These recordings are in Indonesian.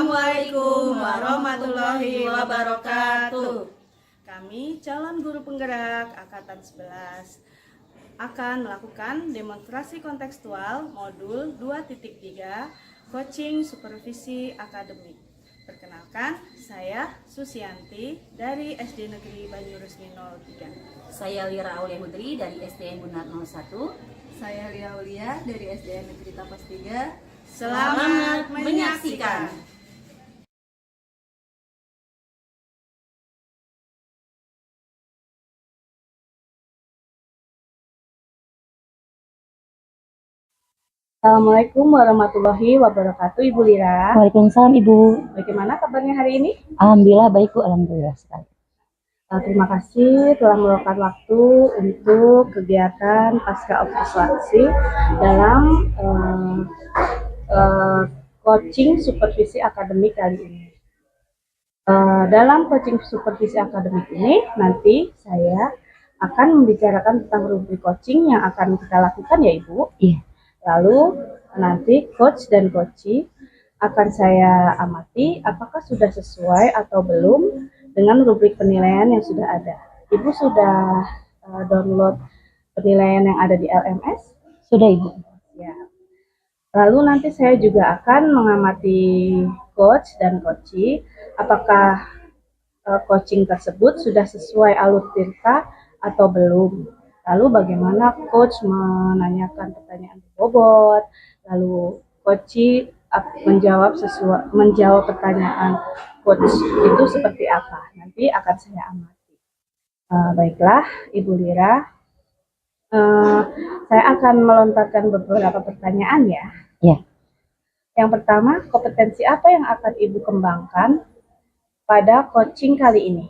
Assalamualaikum warahmatullahi wabarakatuh. Kami calon guru penggerak Angkatan 11 akan melakukan demonstrasi kontekstual modul 2.3 coaching supervisi akademik. Perkenalkan, saya Susianti dari SD Negeri Banyuresmi 03. Saya Lira Aulia Hudri dari SDN Bunar 01. Saya Lia Aulia dari SDN Negeri Tapas 3. Selamat menyaksikan. Assalamualaikum warahmatullahi wabarakatuh, Ibu Lira. Waalaikumsalam Ibu. Bagaimana kabarnya hari ini? Alhamdulillah baik Bu, alhamdulillah sekali. Terima kasih telah meluangkan waktu untuk kegiatan pasca observasi dalam coaching supervisi akademik kali ini. Dalam coaching supervisi akademik ini nanti saya akan membicarakan tentang rubrik coaching yang akan kita lakukan ya Ibu. Iya. Lalu nanti coach dan coachee akan saya amati apakah sudah sesuai atau belum dengan rubrik penilaian yang sudah ada. Ibu sudah download penilaian yang ada di LMS? Sudah Ibu. Ya. Lalu nanti saya juga akan mengamati coach dan coachee apakah coaching tersebut sudah sesuai alur tirta atau belum. Lalu bagaimana coach menanyakan pertanyaan berbobot, lalu coachee menjawab pertanyaan coach itu seperti apa. Nanti akan saya amati. Baiklah, Ibu Lira. Saya akan melontarkan beberapa pertanyaan ya. Ya. Yang pertama, kompetensi apa yang akan Ibu kembangkan pada coaching kali ini?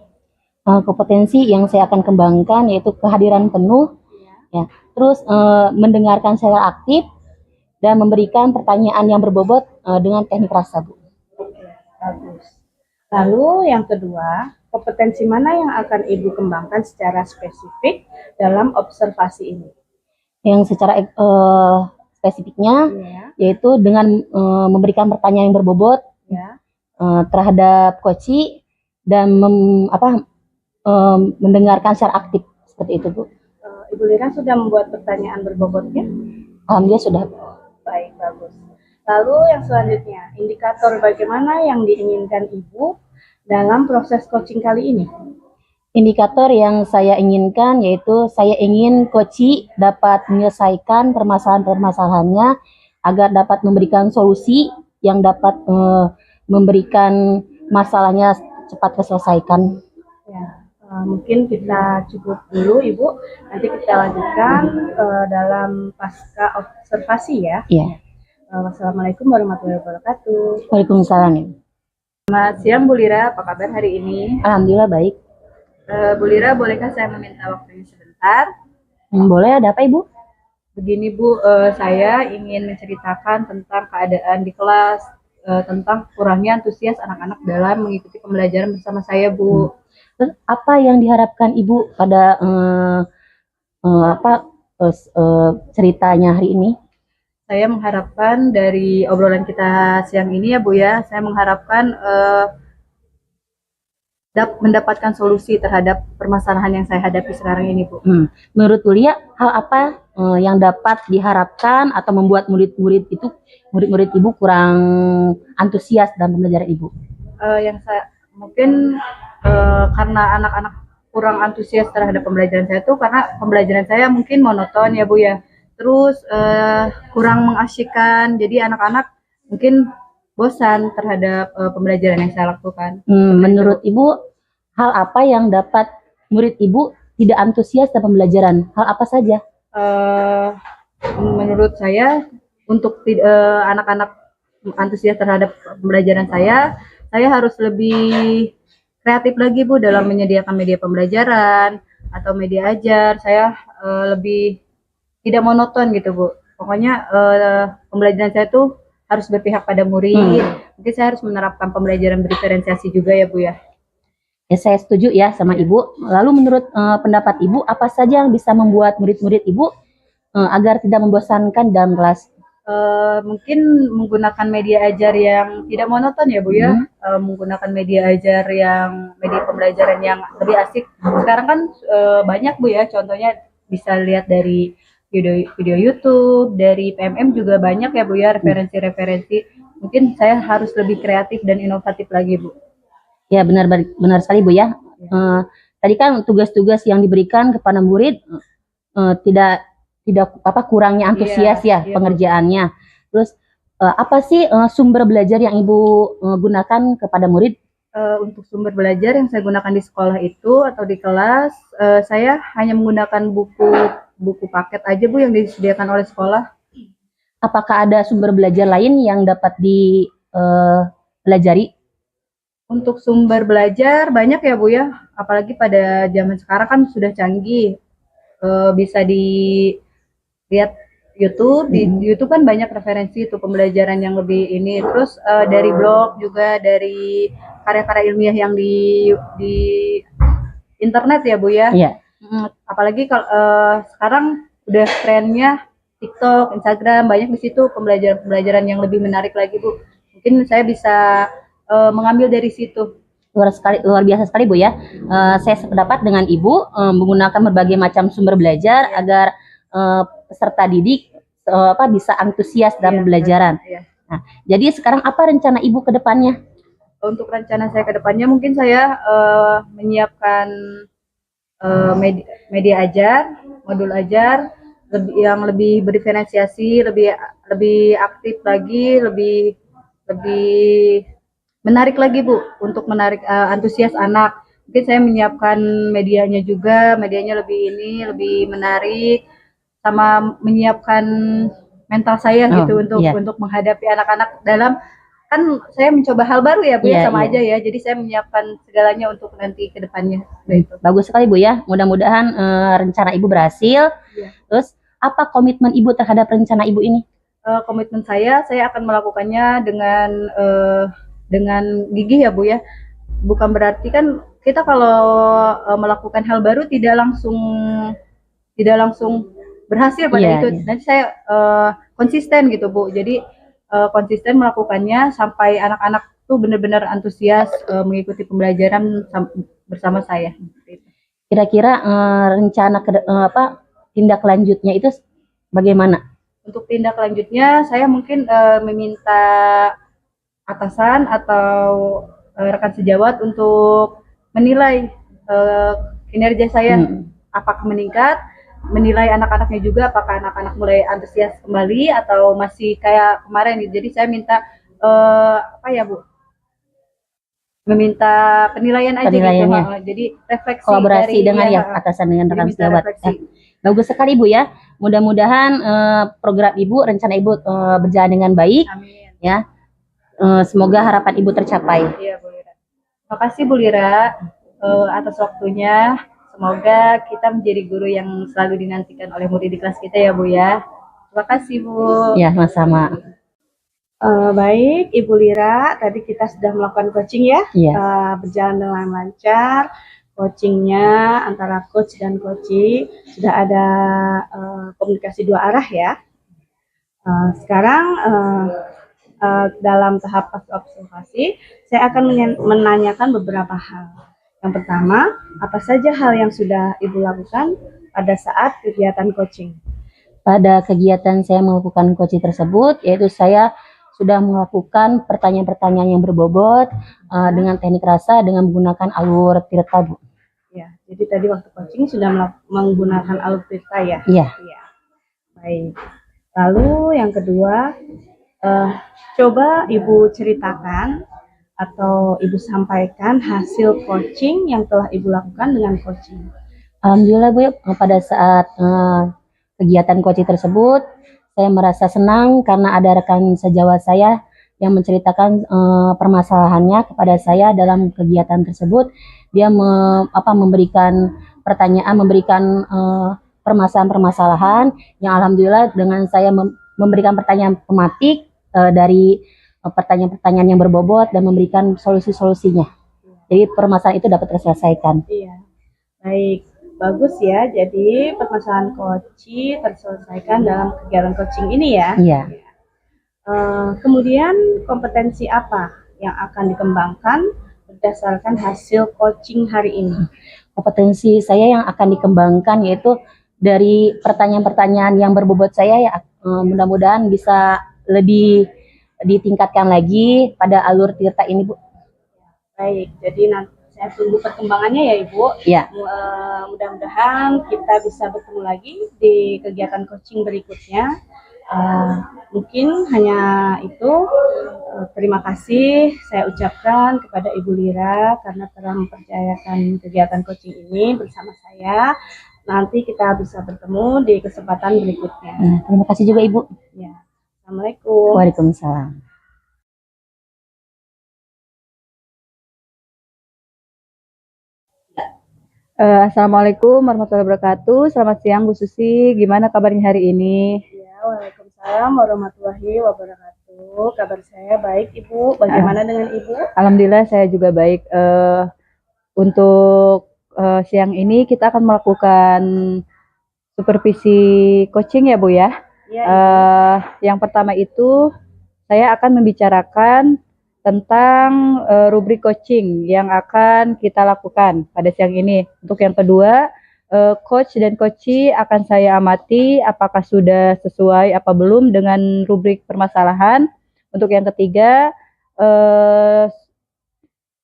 Kompetensi yang saya akan kembangkan yaitu kehadiran penuh, ya. Terus mendengarkan secara aktif dan memberikan pertanyaan yang berbobot dengan teknik rasa Bu. Oke, bagus. Lalu yang kedua, kompetensi mana yang akan Ibu kembangkan secara spesifik dalam observasi ini? Yang secara spesifiknya yaitu dengan memberikan pertanyaan yang berbobot terhadap coachee dan mendengarkan secara aktif seperti itu Bu. Ibu Lira sudah membuat pertanyaan berbobotnya? Alhamdulillah sudah. Baik, bagus. Lalu yang selanjutnya, indikator bagaimana yang diinginkan Ibu dalam proses coaching kali ini? Indikator yang saya inginkan yaitu saya ingin coachee dapat menyelesaikan permasalahan-permasalahannya agar dapat memberikan solusi yang dapat memberikan masalahnya cepat terselesaikan. Ya, mungkin kita cukup dulu Ibu. Nanti kita lanjutkan dalam pasca observasi ya. Iya. Wassalamualaikum warahmatullahi wabarakatuh. Waalaikumsalam. Selamat siang Bu Lira, apa kabar hari ini? Alhamdulillah baik. Bu Lira, bolehkah saya meminta waktunya sebentar? Boleh, ada apa Ibu? Begini Bu, saya ingin menceritakan tentang keadaan di kelas, tentang kurangnya antusias anak-anak dalam mengikuti pembelajaran bersama saya Bu. Terus apa yang diharapkan Ibu pada ceritanya hari ini? Saya mengharapkan dari obrolan kita siang ini ya Bu ya, saya mengharapkan mendapatkan solusi terhadap permasalahan yang saya hadapi sekarang ini Bu. Menurut Lia, hal apa yang dapat diharapkan atau membuat murid-murid Ibu kurang antusias dalam pembelajaran Ibu? Yang saya mungkin karena anak-anak kurang antusias terhadap pembelajaran saya itu karena pembelajaran saya mungkin monoton ya Bu ya. Terus kurang mengasyikkan, jadi anak-anak mungkin bosan terhadap pembelajaran yang saya lakukan. Menurut Ibu, hal apa yang dapat murid Ibu tidak antusias dalam pembelajaran? Hal apa saja? Menurut saya, untuk anak-anak antusias terhadap pembelajaran saya harus lebih kreatif lagi Bu dalam menyediakan media pembelajaran atau media ajar. Saya lebih tidak monoton gitu Bu. Pokoknya pembelajaran saya tuh harus berpihak pada murid. Mungkin saya harus menerapkan pembelajaran berdiferensiasi juga ya Bu ya. Ya, saya setuju ya sama Ibu. Lalu menurut pendapat Ibu, apa saja yang bisa membuat murid-murid Ibu agar tidak membosankan dalam kelas? Mungkin menggunakan media ajar yang tidak monoton ya Bu ya. Menggunakan media ajar yang media pembelajaran yang lebih asik. Sekarang kan banyak Bu ya, contohnya bisa lihat dari video YouTube, dari PMM juga banyak ya Bu ya, referensi-referensi. Mungkin saya harus lebih kreatif dan inovatif lagi Bu. Ya, benar sekali Bu ya. Tadi kan tugas-tugas yang diberikan kepada murid tidak kurangnya antusias ya pengerjaannya. Terus apa sih sumber belajar yang Ibu gunakan kepada murid? Untuk sumber belajar yang saya gunakan di sekolah itu atau di kelas, saya hanya menggunakan buku paket aja Bu yang disediakan oleh sekolah. Apakah ada sumber belajar lain yang dapat dipelajari? Untuk sumber belajar banyak ya Bu ya, apalagi pada zaman sekarang kan sudah canggih. Bisa dilihat YouTube, di YouTube kan banyak referensi itu pembelajaran yang lebih ini. Terus dari blog juga, dari karya-karya ilmiah yang di internet ya Bu ya. Iya. Apalagi kalau sekarang udah trennya TikTok, Instagram, banyak di situ pembelajaran yang lebih menarik lagi Bu. Mungkin saya bisa mengambil dari situ. Luar biasa sekali Bu ya. Saya sependapat dengan Ibu menggunakan berbagai macam sumber belajar agar peserta didik bisa antusias dalam pembelajaran. Nah, jadi sekarang apa rencana Ibu ke depannya? Untuk rencana saya ke depannya mungkin saya menyiapkan media ajar, modul ajar yang lebih berdiferensiasi, lebih aktif lagi, lebih menarik lagi Bu, untuk menarik antusias anak. Mungkin saya menyiapkan medianya juga, medianya lebih menarik, sama menyiapkan mental saya gitu untuk menghadapi anak-anak dalam, kan saya mencoba hal baru ya Bu ya, sama aja ya. Jadi saya menyiapkan segalanya untuk nanti ke depannya. Bagus sekali Bu ya. Mudah-mudahan rencana Ibu berhasil. Terus apa komitmen Ibu terhadap rencana Ibu ini? Komitmen saya akan melakukannya dengan gigih ya Bu ya. Bukan berarti kan kita kalau melakukan hal baru tidak langsung berhasil pada itu. Nanti saya konsisten gitu Bu. Jadi konsisten melakukannya sampai anak-anak tuh benar-benar antusias mengikuti pembelajaran bersama saya. Kira-kira rencana tindak lanjutnya itu bagaimana? Untuk tindak lanjutnya saya mungkin meminta atasan atau rekan sejawat untuk menilai kinerja saya, apakah meningkat, menilai anak-anaknya juga, apakah anak-anak mulai antusias kembali atau masih kayak kemarin. Jadi saya minta Bu, meminta penilaian aja gitu. Jadi refleksi kolaborasi dengan atasan dengan rekan sejawat. Bagus sekali Bu ya. Mudah-mudahan program Ibu, rencana Ibu berjalan dengan baik. Amin. Ya. Semoga harapan Ibu tercapai. Iya Bu Lira. Terima kasih Bu Lira atas waktunya. Semoga kita menjadi guru yang selalu dinantikan oleh murid di kelas kita ya Bu ya. Terima kasih Bu. Ya, sama-sama. Baik Ibu Lira, tadi kita sudah melakukan coaching ya. Berjalan dengan lancar. Coachingnya antara coach dan coachee sudah ada komunikasi dua arah ya. Sekarang dalam tahap observasi, saya akan menanyakan beberapa hal. Yang pertama, apa saja hal yang sudah Ibu lakukan pada saat kegiatan coaching? Pada kegiatan saya melakukan coaching tersebut, yaitu saya sudah melakukan pertanyaan-pertanyaan yang berbobot dengan teknik rasa dengan menggunakan alur tirta Bu. Ya, jadi tadi waktu coaching sudah menggunakan alur tirta ya? Iya. Baik. Lalu yang kedua, coba Ibu ceritakan atau Ibu sampaikan hasil coaching yang telah Ibu lakukan dengan coaching. Alhamdulillah Bu, pada saat kegiatan coaching tersebut, saya merasa senang karena ada rekan sejawat saya yang menceritakan permasalahannya kepada saya dalam kegiatan tersebut. Dia memberikan pertanyaan, memberikan permasalahan-permasalahan yang alhamdulillah dengan saya memberikan pertanyaan tematik dari pertanyaan-pertanyaan yang berbobot dan memberikan solusi-solusinya. Jadi permasalahan itu dapat terselesaikan. Iya. Baik, bagus ya. Jadi permasalahan coaching terselesaikan dalam kegiatan coaching ini ya. Iya. Kemudian kompetensi apa yang akan dikembangkan berdasarkan hasil coaching hari ini? Kompetensi saya yang akan dikembangkan yaitu dari pertanyaan-pertanyaan yang berbobot saya ya, mudah-mudahan bisa lebih ditingkatkan lagi pada alur Tirta ini, Bu. Baik, jadi nanti saya tunggu perkembangannya ya Ibu. Ya. Mudah-mudahan kita bisa bertemu lagi di kegiatan coaching berikutnya. Mungkin hanya itu. Terima kasih saya ucapkan kepada Ibu Lira karena telah mempercayakan kegiatan coaching ini bersama saya. Nanti kita bisa bertemu di kesempatan berikutnya. Terima kasih juga Ibu. Ya. Assalamualaikum. Waalaikumsalam. Assalamualaikum warahmatullahi wabarakatuh. Selamat siang Bu Susi. Gimana kabarnya hari ini? Ya, waalaikumsalam warahmatullahi wabarakatuh. Kabar saya baik Ibu. Bagaimana dengan Ibu? Alhamdulillah saya juga baik. Untuk siang ini kita akan melakukan supervisi coaching ya Bu ya. Ya, yang pertama itu saya akan membicarakan tentang rubrik coaching yang akan kita lakukan pada siang ini. Untuk yang kedua, coach dan coachee akan saya amati apakah sudah sesuai apa belum dengan rubrik permasalahan. Untuk yang ketiga,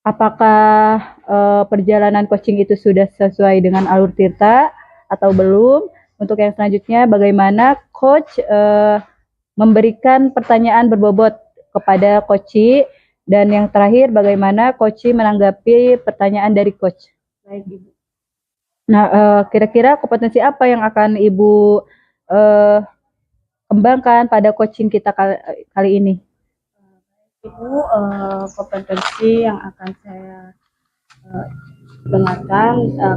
apakah perjalanan coaching itu sudah sesuai dengan alur Tirta atau belum. Untuk yang selanjutnya, bagaimana coach memberikan pertanyaan berbobot kepada coachee. Dan yang terakhir, bagaimana coachee menanggapi pertanyaan dari coach. Baik, Ibu. Nah, kira-kira kompetensi apa yang akan Ibu kembangkan pada coaching kita kali ini? Ibu, kompetensi yang akan saya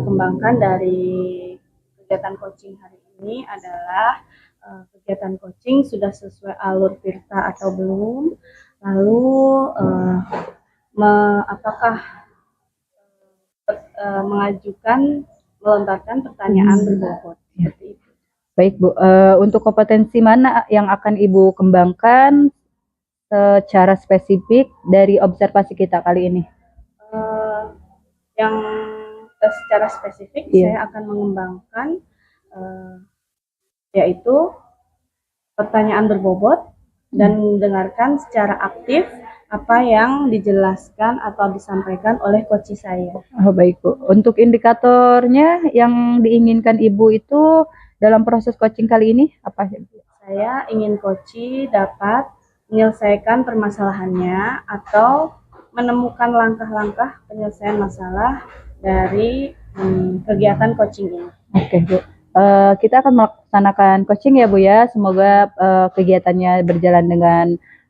kembangkan dari kegiatan coaching hari ini adalah kegiatan coaching sudah sesuai alur Tirta atau belum. Lalu apakah melontarkan pertanyaan berbobot seperti itu. Baik Bu, untuk kompetensi mana yang akan Ibu kembangkan secara spesifik dari observasi kita kali ini? Yang secara spesifik saya akan mengembangkan yaitu pertanyaan berbobot dan mendengarkan secara aktif apa yang dijelaskan atau disampaikan oleh coach saya. Oh, baik Bu. Untuk indikatornya yang diinginkan Ibu itu dalam proses coaching kali ini apa? Saya ingin coach dapat menyelesaikan permasalahannya atau menemukan langkah-langkah penyelesaian masalah dari kegiatan coaching ini. Oke Bu. Kita akan melaksanakan coaching ya Bu ya. Semoga kegiatannya berjalan dengan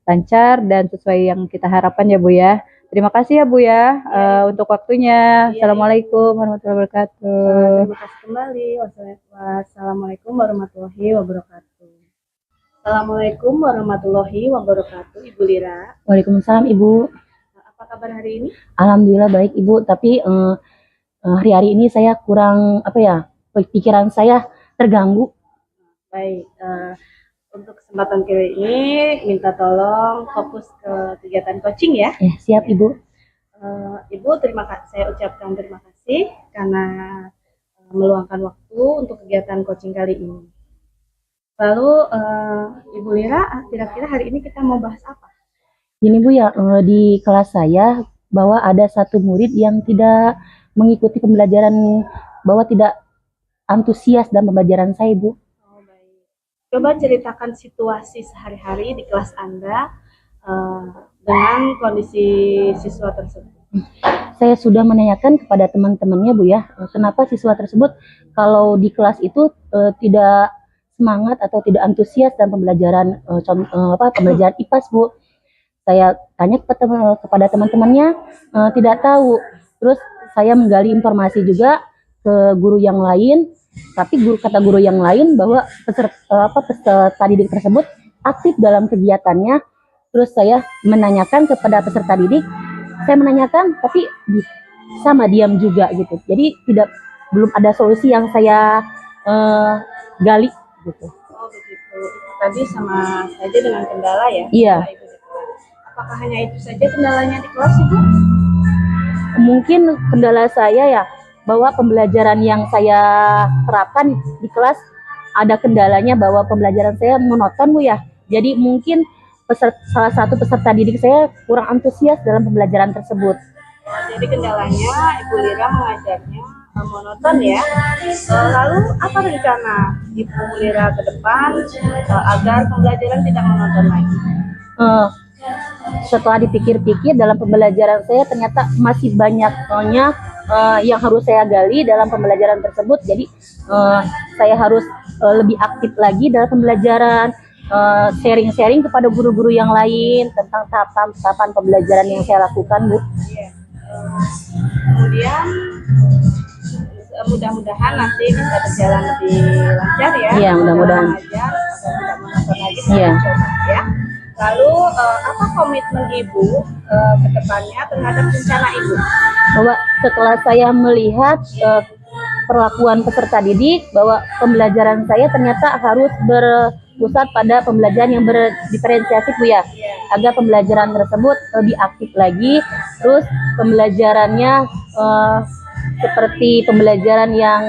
lancar dan sesuai yang kita harapkan ya Bu ya. Terima kasih ya Bu ya untuk waktunya. Assalamualaikum warahmatullahi wabarakatuh. Terima kasih kembali. Wassalamualaikum warahmatullahi wabarakatuh. Assalamualaikum warahmatullahi wabarakatuh, Ibu Lira. Waalaikumsalam Ibu. Apa kabar hari ini? Alhamdulillah baik Ibu. Tapi hari ini saya kurang pikiran saya terganggu. Baik, untuk kesempatan kali ini minta tolong fokus ke kegiatan coaching ya. Siap Ibu. Ibu saya ucapkan terima kasih karena meluangkan waktu untuk kegiatan coaching kali ini. Lalu Ibu Lira, kira-kira hari ini kita mau bahas apa? Ini Bu ya, di kelas saya bahwa ada satu murid yang tidak mengikuti pembelajaran, bahwa tidak antusias dalam pembelajaran saya, Bu. Oh, baik. Coba ceritakan situasi sehari-hari di kelas Anda dengan kondisi siswa tersebut. Saya sudah menanyakan kepada teman-temannya, Bu ya, kenapa siswa tersebut kalau di kelas itu tidak semangat atau tidak antusias dalam pembelajaran pembelajaran IPAS, Bu. Saya tanya kepada teman-temannya, tidak tahu. Terus saya menggali informasi juga ke guru yang lain. Tapi kata guru yang lain bahwa peserta didik tersebut aktif dalam kegiatannya. Terus saya menanyakan kepada peserta didik, saya menanyakan tapi sama diam juga gitu. Jadi belum ada solusi yang saya gali gitu. Oh begitu. tadi sama saja dengan kendala ya? Iya. Kendala Ibu di kelas. Apakah hanya itu saja kendalanya di kelas Ibu? Mungkin kendala saya ya, bahwa pembelajaran yang saya terapkan di kelas ada kendalanya bahwa pembelajaran saya monoton Bu ya. Jadi mungkin salah satu peserta didik saya kurang antusias dalam pembelajaran tersebut. Jadi kendalanya Ibu Lira mengajarnya monoton ya. Lalu apa rencana Ibu Lira ke depan agar pembelajaran tidak monoton lagi? Setelah dipikir-pikir dalam pembelajaran saya ternyata masih banyaknya yang harus saya gali dalam pembelajaran tersebut. Jadi saya harus lebih aktif lagi dalam pembelajaran, sharing-sharing kepada guru-guru yang lain tentang tahapan-tahapan pembelajaran yang saya lakukan, Bu. Kemudian mudah-mudahan nanti bisa berjalan lebih lancar ya. Iya, mudah-mudahan. Tidak monoton lagi, Iya. coba ya. Lalu apa komitmen Ibu ke depannya terhadap rencana Ibu? Bahwa setelah saya melihat perlakuan peserta didik, bahwa pembelajaran saya ternyata harus berpusat pada pembelajaran yang berdiferensiasi Bu ya, agar pembelajaran tersebut lebih aktif lagi. Terus pembelajarannya seperti pembelajaran yang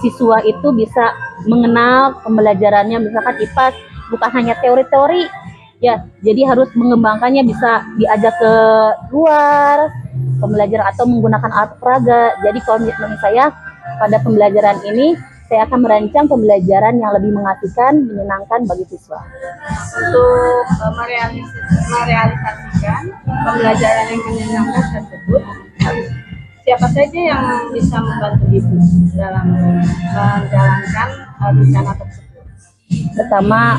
siswa itu bisa mengenal pembelajarannya, misalkan IPA bukan hanya teori-teori ya, jadi harus mengembangkannya, bisa diajak ke luar pembelajaran atau menggunakan alat peraga. Jadi komitmen saya pada pembelajaran ini, saya akan merancang pembelajaran yang lebih mengasihkan, menyenangkan bagi siswa. Untuk merealisasikan pembelajaran yang menyenangkan tersebut, siapa saja yang bisa membantu Ibu dalam menjalankan rencana tersebut? Pertama,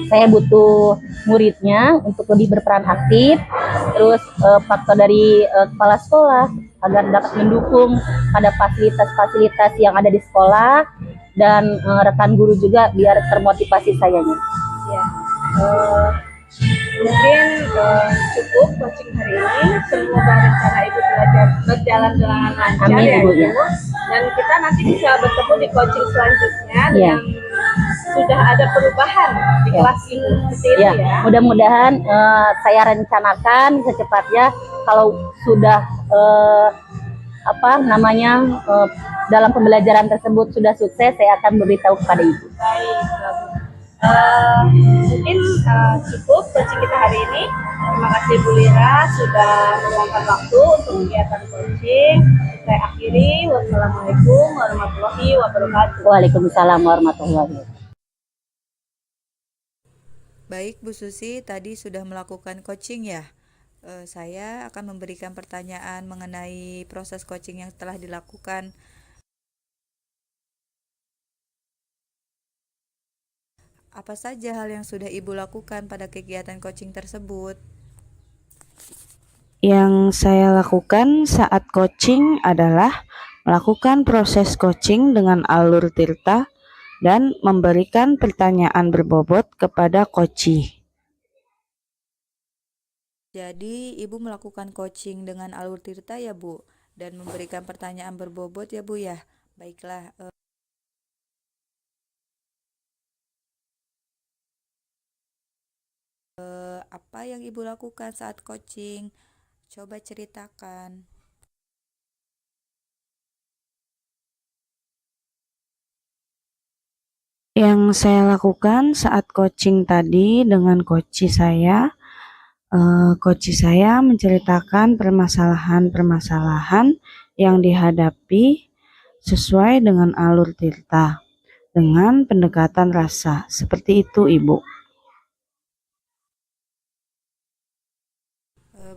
saya butuh muridnya untuk lebih berperan aktif. Terus faktor dari kepala sekolah agar dapat mendukung pada fasilitas-fasilitas yang ada di sekolah, dan rekan guru juga biar termotivasi sayanya. Ya, mungkin cukup coaching hari ini. Semoga rencana Ibu belajar berjalan dengan lancar. Amin, ya Ibu, Ibu. ya. Dan kita nanti bisa bertemu di coaching selanjutnya Ya. yang sudah ada perubahan di Ya. kelas Ibu. Seperti itu Ya, ya. mudah-mudahan saya rencanakan secepatnya kalau sudah dalam pembelajaran tersebut sudah sukses, saya akan beritahu kepada Ibu. Baik, mungkin cukup coaching kita hari ini. Terima kasih Bu Lira sudah meluangkan waktu untuk kegiatan coaching. Saya akhiri. Wassalamualaikum warahmatullahi wabarakatuh. Waalaikumsalam warahmatullahi wabarakatuh. Baik Bu Susi, tadi sudah melakukan coaching ya. Saya akan memberikan pertanyaan mengenai proses coaching yang telah dilakukan. Apa saja hal yang sudah Ibu lakukan pada kegiatan coaching tersebut? Yang saya lakukan saat coaching adalah melakukan proses coaching dengan alur tirta dan memberikan pertanyaan berbobot kepada coachee. Jadi Ibu melakukan coaching dengan alur tirta ya Bu, dan memberikan pertanyaan berbobot ya Bu ya. Baiklah. Apa yang Ibu lakukan saat coaching? Coba ceritakan. Yang saya lakukan saat coaching tadi dengan coachee saya menceritakan permasalahan-permasalahan yang dihadapi sesuai dengan alur tirta dengan pendekatan rasa. Seperti itu, Ibu.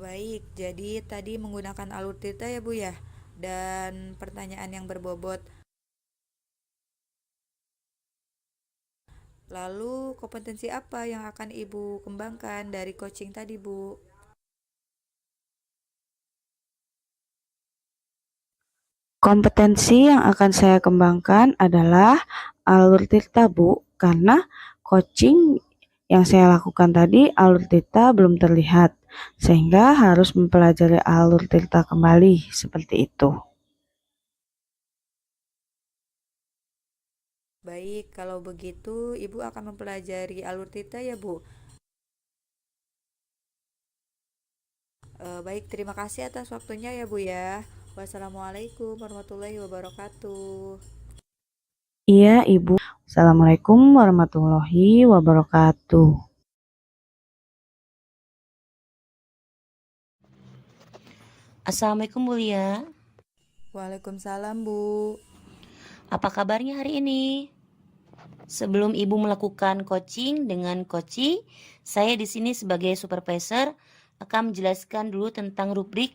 Baik, jadi tadi menggunakan alur tirta ya Bu ya, dan pertanyaan yang berbobot. Lalu kompetensi apa yang akan Ibu kembangkan dari coaching tadi Bu? Kompetensi yang akan saya kembangkan adalah alur tirta Bu, karena coaching yang saya lakukan tadi alur tirta belum terlihat, sehingga harus mempelajari alur tirta kembali, seperti itu. Baik, kalau begitu Ibu akan mempelajari alur tita ya Bu. Baik, terima kasih atas waktunya ya Bu ya. Wassalamualaikum warahmatullahi wabarakatuh. Iya, Ibu. Assalamualaikum warahmatullahi wabarakatuh. Assalamualaikum Bu Lia. Waalaikumsalam Bu. Apa kabarnya hari ini? Sebelum Ibu melakukan coaching dengan Koci, saya di sini sebagai supervisor akan menjelaskan dulu tentang rubrik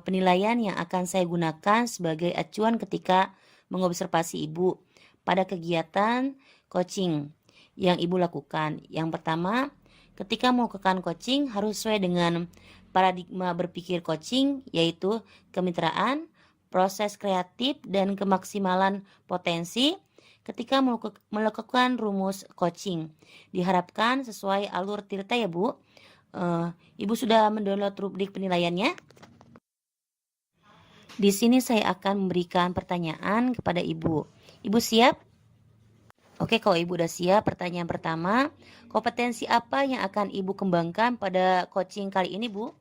penilaian yang akan saya gunakan sebagai acuan ketika mengobservasi Ibu pada kegiatan coaching yang Ibu lakukan. Yang pertama, ketika melakukan coaching harus sesuai dengan paradigma berpikir coaching, yaitu kemitraan, proses kreatif, dan kemaksimalan potensi. Ketika melakukan rumus coaching, diharapkan sesuai alur Tirta ya Bu. Ibu sudah mendownload rubrik penilaiannya? Di sini saya akan memberikan pertanyaan kepada Ibu. Ibu siap? Oke, kalau Ibu udah siap, pertanyaan pertama, kompetensi apa yang akan Ibu kembangkan pada coaching kali ini, Bu?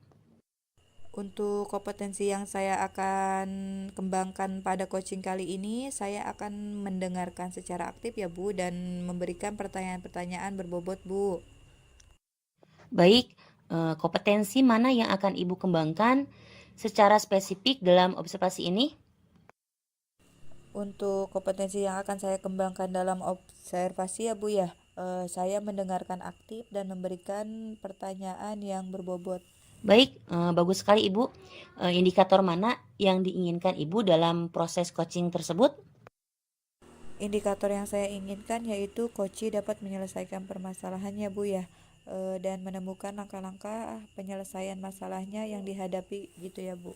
Untuk kompetensi yang saya akan kembangkan pada coaching kali ini, saya akan mendengarkan secara aktif ya Bu dan memberikan pertanyaan-pertanyaan berbobot Bu. Baik, kompetensi mana yang akan Ibu kembangkan secara spesifik dalam observasi ini? Untuk kompetensi yang akan saya kembangkan dalam observasi ya Bu ya, saya mendengarkan aktif dan memberikan pertanyaan yang berbobot. Baik, bagus sekali Ibu. Indikator mana yang diinginkan Ibu dalam proses coaching tersebut? Indikator yang saya inginkan yaitu Koci dapat menyelesaikan permasalahannya Bu ya, dan menemukan langkah-langkah penyelesaian masalahnya yang dihadapi gitu ya Bu.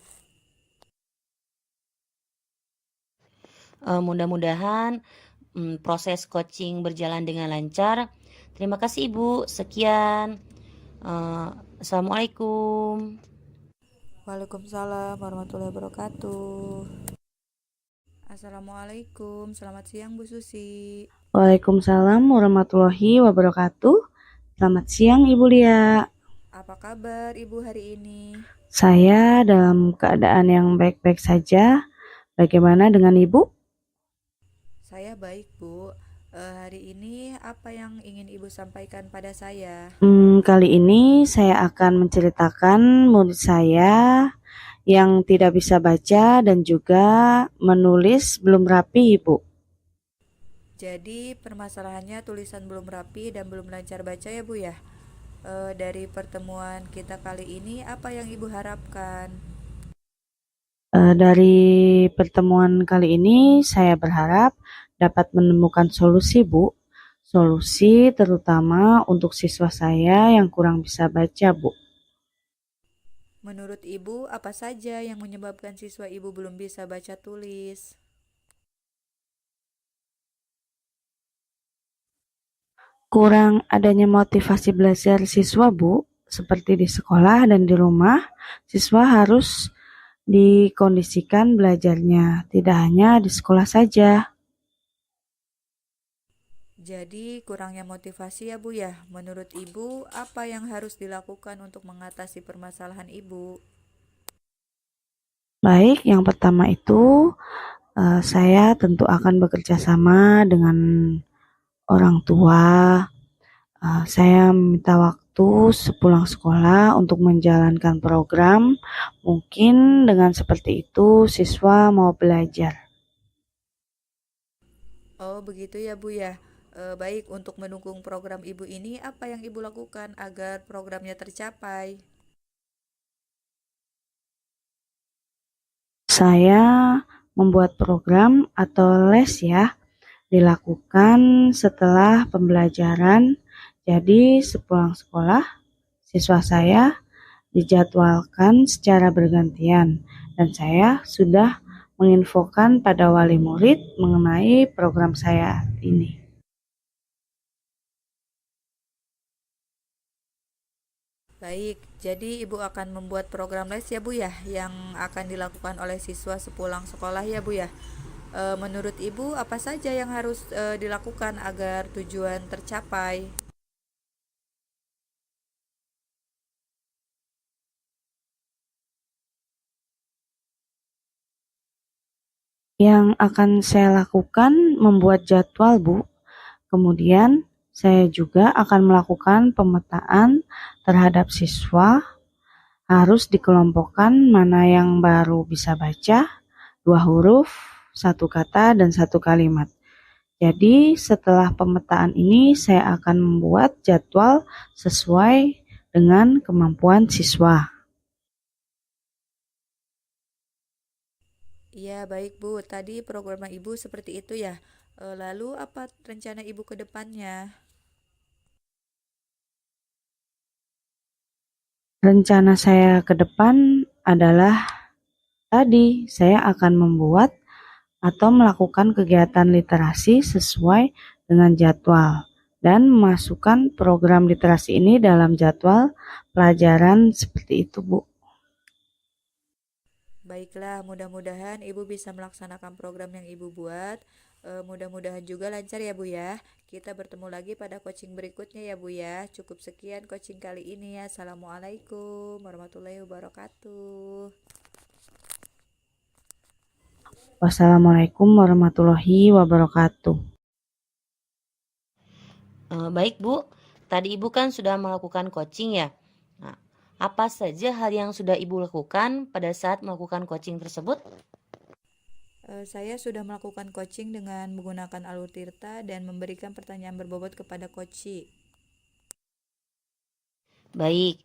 Mudah-mudahan proses coaching berjalan dengan lancar. Terima kasih Ibu. Sekian. Assalamualaikum. Waalaikumsalam warahmatullahi wabarakatuh. Assalamualaikum, selamat siang Bu Susi. Waalaikumsalam warahmatullahi wabarakatuh. Selamat siang, Ibu Lia. Apa kabar Ibu hari ini? Saya dalam keadaan yang baik-baik saja. Bagaimana dengan Ibu? Saya baik Bu. Hari ini apa yang ingin Ibu sampaikan pada saya? Kali ini saya akan menceritakan murid saya yang tidak bisa baca dan juga menulis belum rapi, Ibu. Jadi permasalahannya tulisan belum rapi dan belum lancar baca ya Bu ya. Dari pertemuan kita kali ini apa yang Ibu harapkan? Dari pertemuan kali ini saya berharap dapat menemukan solusi, Bu. Solusi terutama untuk siswa saya yang kurang bisa baca, Bu. Menurut Ibu apa saja yang menyebabkan siswa Ibu belum bisa baca tulis? Kurang adanya motivasi belajar siswa, Bu. Seperti di sekolah dan di rumah, siswa harus dikondisikan belajarnya, tidak hanya di sekolah saja. Jadi kurangnya motivasi ya Bu ya. Menurut Ibu apa yang harus dilakukan untuk mengatasi permasalahan Ibu? Baik, yang pertama itu saya tentu akan bekerja sama dengan orang tua. Saya minta waktu sepulang sekolah untuk menjalankan program. Mungkin dengan seperti itu siswa mau belajar. Oh begitu ya Bu ya. Baik, untuk mendukung program Ibu ini apa yang Ibu lakukan agar programnya tercapai? Saya membuat program atau les ya, dilakukan setelah pembelajaran. Jadi sepulang sekolah, siswa saya dijadwalkan secara bergantian dan saya sudah menginfokan pada wali murid mengenai program saya ini. Baik, jadi Ibu akan membuat program les ya Bu ya, yang akan dilakukan oleh siswa sepulang sekolah ya Bu ya. Menurut Ibu, apa saja yang harus dilakukan agar tujuan tercapai? Yang akan saya lakukan membuat jadwal, Bu. Kemudian saya juga akan melakukan pemetaan terhadap siswa, harus dikelompokkan mana yang baru bisa baca, 2 huruf, 1 kata, dan 1 kalimat. Jadi setelah pemetaan ini saya akan membuat jadwal sesuai dengan kemampuan siswa. Iya, baik Bu. Tadi program Ibu seperti itu ya. Lalu apa rencana Ibu ke depannya? Rencana saya ke depan adalah tadi saya akan membuat atau melakukan kegiatan literasi sesuai dengan jadwal dan memasukkan program literasi ini dalam jadwal pelajaran seperti itu, Bu. Baiklah, mudah-mudahan Ibu bisa melaksanakan program yang Ibu buat. Mudah-mudahan juga lancar ya Bu ya. Kita bertemu lagi pada coaching berikutnya ya Bu ya. Cukup sekian coaching kali ini ya. Assalamualaikum warahmatullahi wabarakatuh. Wassalamualaikum warahmatullahi wabarakatuh. Baik Bu, tadi Ibu kan sudah melakukan coaching ya. Nah, apa saja hal yang sudah Ibu lakukan pada saat melakukan coaching tersebut? Saya sudah melakukan coaching dengan menggunakan alur tirta dan memberikan pertanyaan berbobot kepada coachi. Baik,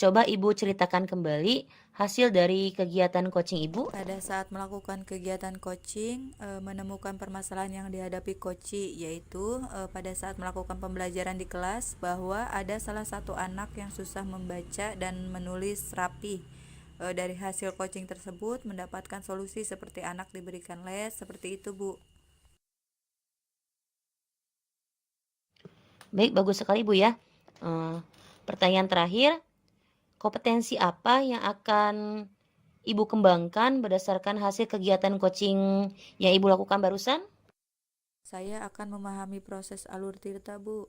coba Ibu ceritakan kembali hasil dari kegiatan coaching Ibu. Pada saat melakukan kegiatan coaching, menemukan permasalahan yang dihadapi coachi, yaitu pada saat melakukan pembelajaran di kelas bahwa ada salah satu anak yang susah membaca dan menulis rapi. Dari hasil coaching tersebut mendapatkan solusi seperti anak diberikan les, seperti itu Bu. Baik, bagus sekali Bu ya. Pertanyaan terakhir, kompetensi apa yang akan Ibu kembangkan berdasarkan hasil kegiatan coaching yang Ibu lakukan barusan? Saya akan memahami proses alur tirta Bu.